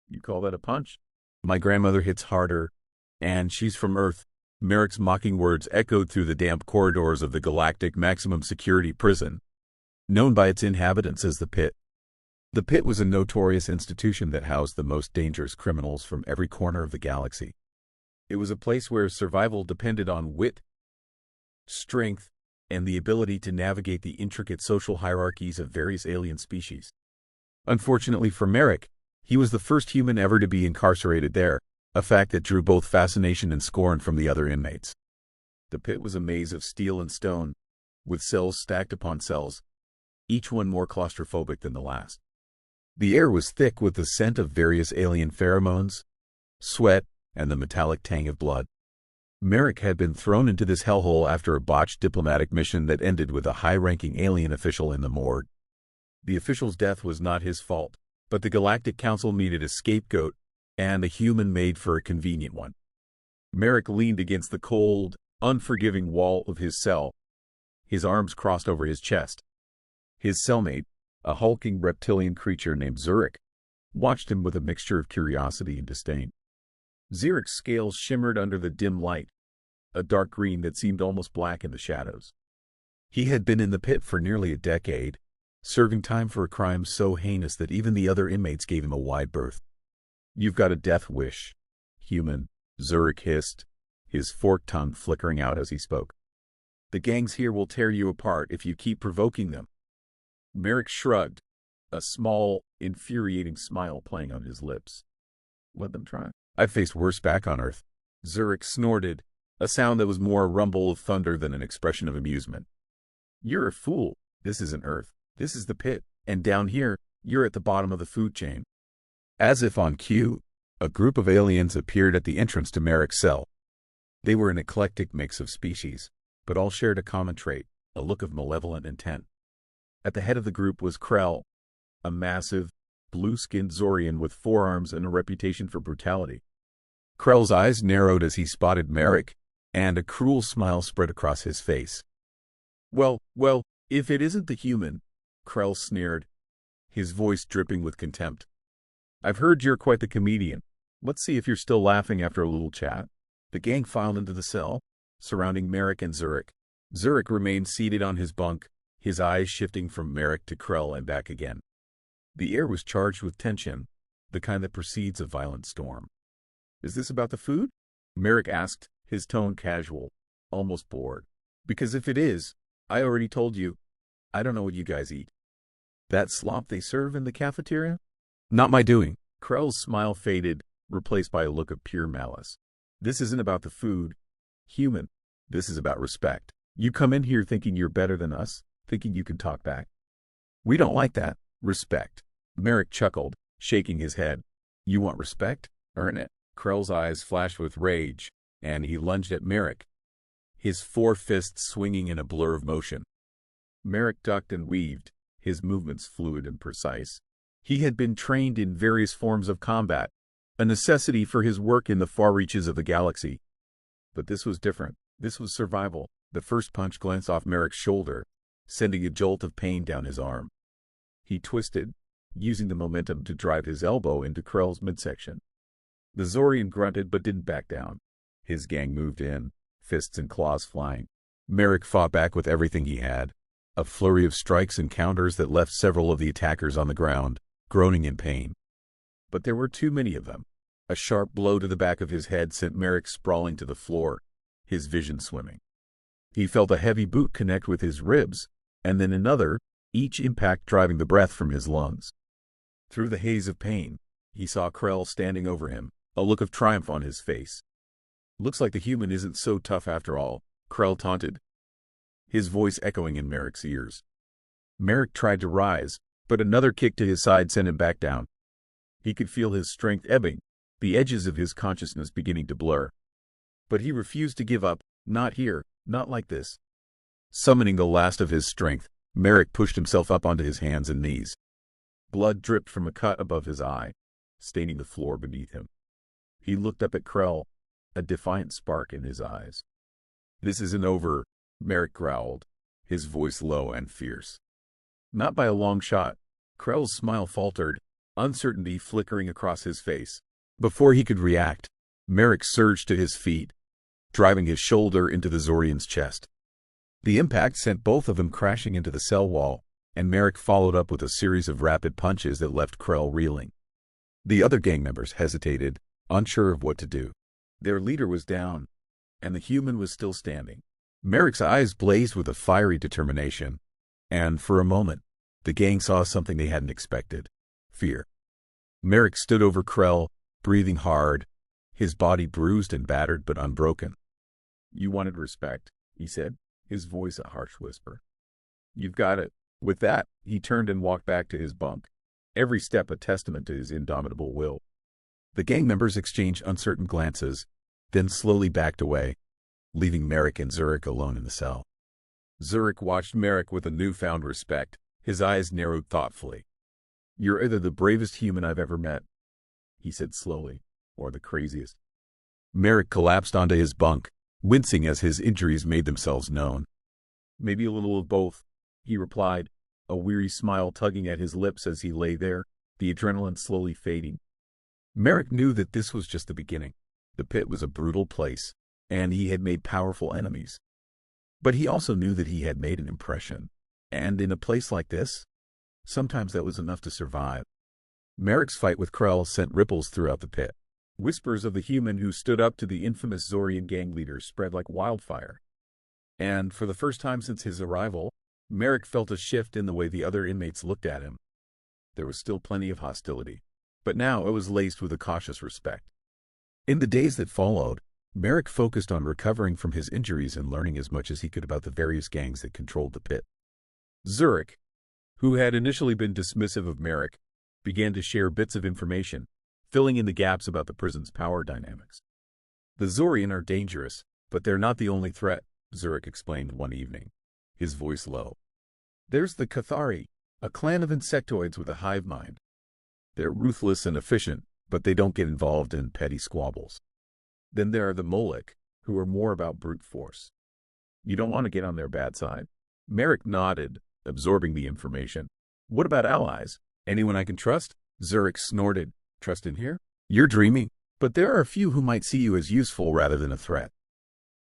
You call that a punch? My grandmother hits harder, and she's from Earth. Merrick's mocking words echoed through the damp corridors of the Galactic maximum security prison, known by its inhabitants as the Pit. The Pit was a notorious institution that housed the most dangerous criminals from every corner of the galaxy. It was a place where survival depended on wit, strength, and the ability to navigate the intricate social hierarchies of various alien species. Unfortunately for Merrick, he was the first human ever to be incarcerated there, a fact that drew both fascination and scorn from the other inmates. The Pit was a maze of steel and stone, with cells stacked upon cells, each one more claustrophobic than the last. The air was thick with the scent of various alien pheromones, sweat, and the metallic tang of blood. Merrick had been thrown into this hellhole after a botched diplomatic mission that ended with a high-ranking alien official in the morgue. The official's death was not his fault, but the Galactic Council needed a scapegoat, and a human made for a convenient one. Merrick leaned against the cold, unforgiving wall of his cell, his arms crossed over his chest. His cellmate, a hulking reptilian creature named Zurich, watched him with a mixture of curiosity and disdain. Zurich's scales shimmered under the dim light, a dark green that seemed almost black in the shadows. He had been in the Pit for nearly a decade, serving time for a crime so heinous that even the other inmates gave him a wide berth. "You've got a death wish, human," Zurich hissed, his forked tongue flickering out as he spoke. "The gangs here will tear you apart if you keep provoking them." Merrick shrugged, a small, infuriating smile playing on his lips. "Let them try. I've faced worse back on Earth." Zurich snorted, a sound that was more a rumble of thunder than an expression of amusement. "You're a fool. This isn't Earth. This is the Pit, and down here, you're at the bottom of the food chain." As if on cue, a group of aliens appeared at the entrance to Merrick's cell. They were an eclectic mix of species, but all shared a common trait, a look of malevolent intent. At the head of the group was Krell, a massive, blue-skinned Zorian with forearms and a reputation for brutality. Krell's eyes narrowed as he spotted Merrick, and a cruel smile spread across his face. Well, if it isn't the human," Krell sneered, his voice dripping with contempt. "I've heard you're quite the comedian. Let's see if you're still laughing after a little chat." The gang filed into the cell, surrounding Merrick and Zurich. Zurich remained seated on his bunk, his eyes shifting from Merrick to Krell and back again. The air was charged with tension, the kind that precedes a violent storm. "Is this about the food?" Merrick asked, his tone casual, almost bored. "Because if it is, I already told you, I don't know what you guys eat." "That slop they serve in the cafeteria?" "Not my doing." Krell's smile faded, replaced by a look of pure malice. "This isn't about the food, human. This is about respect. You come in here thinking you're better than us, thinking you can talk back. We don't like that. Respect." Merrick chuckled, shaking his head. "You want respect? Earn it." Krell's eyes flashed with rage, and he lunged at Merrick, his four fists swinging in a blur of motion. Merrick ducked and weaved, his movements fluid and precise. He had been trained in various forms of combat, a necessity for his work in the far reaches of the galaxy. But this was different. This was survival. The first punch glanced off Merrick's shoulder, sending a jolt of pain down his arm. He twisted, using the momentum to drive his elbow into Krell's midsection. The Zorian grunted but didn't back down. His gang moved in, fists and claws flying. Merrick fought back with everything he had, a flurry of strikes and counters that left several of the attackers on the ground, groaning in pain. But there were too many of them. A sharp blow to the back of his head sent Merrick sprawling to the floor, his vision swimming. He felt a heavy boot connect with his ribs, and then another, each impact driving the breath from his lungs. Through the haze of pain, he saw Krell standing over him, a look of triumph on his face. "Looks like the human isn't so tough after all," Krell taunted, his voice echoing in Merrick's ears. Merrick tried to rise, but another kick to his side sent him back down. He could feel his strength ebbing, the edges of his consciousness beginning to blur. But he refused to give up. Not here, not like this. Summoning the last of his strength, Merrick pushed himself up onto his hands and knees. Blood dripped from a cut above his eye, staining the floor beneath him. He looked up at Krell, a defiant spark in his eyes. "This isn't over," Merrick growled, his voice low and fierce. "Not by a long shot." Krell's smile faltered, uncertainty flickering across his face. Before he could react, Merrick surged to his feet, driving his shoulder into the Zorian's chest. The impact sent both of them crashing into the cell wall, and Merrick followed up with a series of rapid punches that left Krell reeling. The other gang members hesitated, unsure of what to do. Their leader was down, and the human was still standing. Merrick's eyes blazed with a fiery determination, and for a moment, the gang saw something they hadn't expected: fear. Merrick stood over Krell, breathing hard, his body bruised and battered but unbroken. "You wanted respect," he said, his voice a harsh whisper. "You've got it." With that, he turned and walked back to his bunk, every step a testament to his indomitable will. The gang members exchanged uncertain glances, then slowly backed away, leaving Merrick and Zurich alone in the cell. Zurich watched Merrick with a newfound respect, his eyes narrowed thoughtfully. "You're either the bravest human I've ever met," he said slowly, "or the craziest." Merrick collapsed onto his bunk, wincing as his injuries made themselves known. "Maybe a little of both," he replied, a weary smile tugging at his lips as he lay there, the adrenaline slowly fading. Merrick knew that this was just the beginning. The pit was a brutal place, and he had made powerful enemies. But he also knew that he had made an impression, and in a place like this, sometimes that was enough to survive. Merrick's fight with Krell sent ripples throughout the pit. Whispers of the human who stood up to the infamous Zorian gang leader spread like wildfire. And for the first time since his arrival, Merrick felt a shift in the way the other inmates looked at him. There was still plenty of hostility, but now it was laced with a cautious respect. In the days that followed, Merrick focused on recovering from his injuries and learning as much as he could about the various gangs that controlled the pit. Zurich, who had initially been dismissive of Merrick, began to share bits of information, filling in the gaps about the prison's power dynamics. "The Zorian are dangerous, but they're not the only threat," Zurich explained one evening, his voice low. "There's the Cathari, a clan of insectoids with a hive mind. They're ruthless and efficient, but they don't get involved in petty squabbles. Then there are the Moloch, who are more about brute force. You don't want to get on their bad side." Merrick nodded, absorbing the information. "What about allies? Anyone I can trust?" Zurich snorted. "Trust in here? You're dreaming. But there are a few who might see you as useful rather than a threat.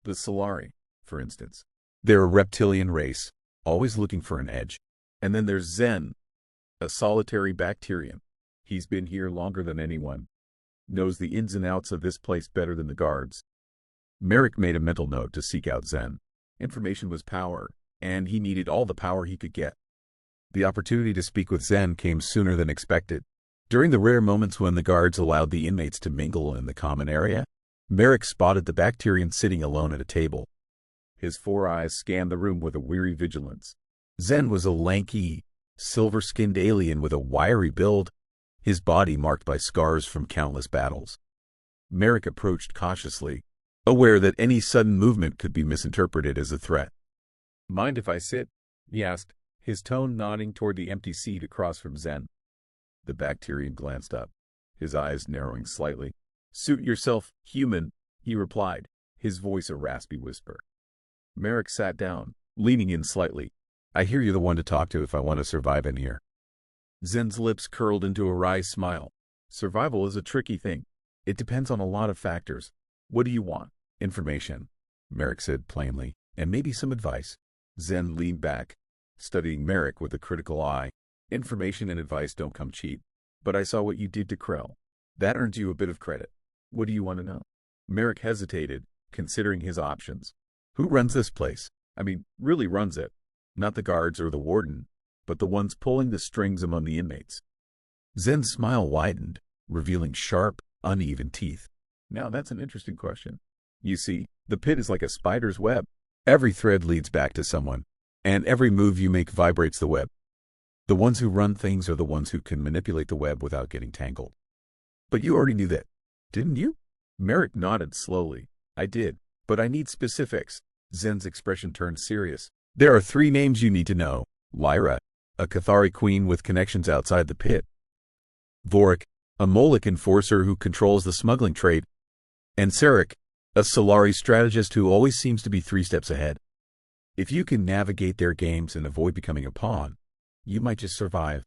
The Solari, for instance. They're a reptilian race, always looking for an edge. And then there's Zen, a solitary bacterium. He's been here longer than anyone. Knows the ins and outs of this place better than the guards." Merrick made a mental note to seek out Zen. Information was power, and he needed all the power he could get. The opportunity to speak with Zen came sooner than expected. During the rare moments when the guards allowed the inmates to mingle in the common area, Merrick spotted the Bacterian sitting alone at a table. His 4 eyes scanned the room with a weary vigilance. Zen was a lanky, silver-skinned alien with a wiry build, his body marked by scars from countless battles. Merrick approached cautiously, aware that any sudden movement could be misinterpreted as a threat. "Mind if I sit?" he asked, his tone nodding toward the empty seat across from Zen. The Bacterian glanced up, his eyes narrowing slightly. "Suit yourself, human," he replied, his voice a raspy whisper. Merrick sat down, leaning in slightly. "I hear you're the one to talk to if I want to survive in here." Zen's lips curled into a wry smile. "Survival is a tricky thing. It depends on a lot of factors. What do you want?" "Information," Merrick said plainly, "and maybe some advice." Zen leaned back, studying Merrick with a critical eye. "Information and advice don't come cheap. But I saw what you did to Krell. That earns you a bit of credit. What do you want to know?" Merrick hesitated, considering his options. "Who runs this place? I mean, really runs it. Not the guards or the warden, but the ones pulling the strings among the inmates." Zen's smile widened, revealing sharp, uneven teeth. "Now that's an interesting question. You see, the pit is like a spider's web. Every thread leads back to someone, and every move you make vibrates the web. The ones who run things are the ones who can manipulate the web without getting tangled." "But you already knew that, didn't you?" Merrick nodded slowly. "I did, but I need specifics." Zen's expression turned serious. "There are 3 names you need to know. Lyra, a Cathari queen with connections outside the pit. Vorik, a Moloch enforcer who controls the smuggling trade. And Sarek, a Solari strategist who always seems to be 3 steps ahead. If you can navigate their games and avoid becoming a pawn, you might just survive."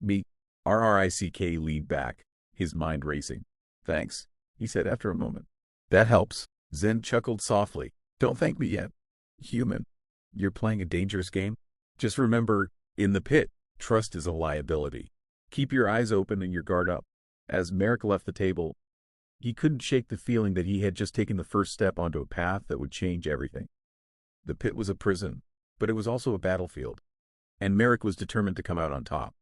"Me?" RRICK leaned back, his mind racing. Thanks, he said after a moment. That helps. Zen chuckled softly. Don't thank me yet. Human, you're playing a dangerous game? Just remember, in the pit, trust is a liability. Keep your eyes open and your guard up. As Merrick left the table, he couldn't shake the feeling that he had just taken the first step onto a path that would change everything. The pit was a prison, but it was also a battlefield, and Merrick was determined to come out on top.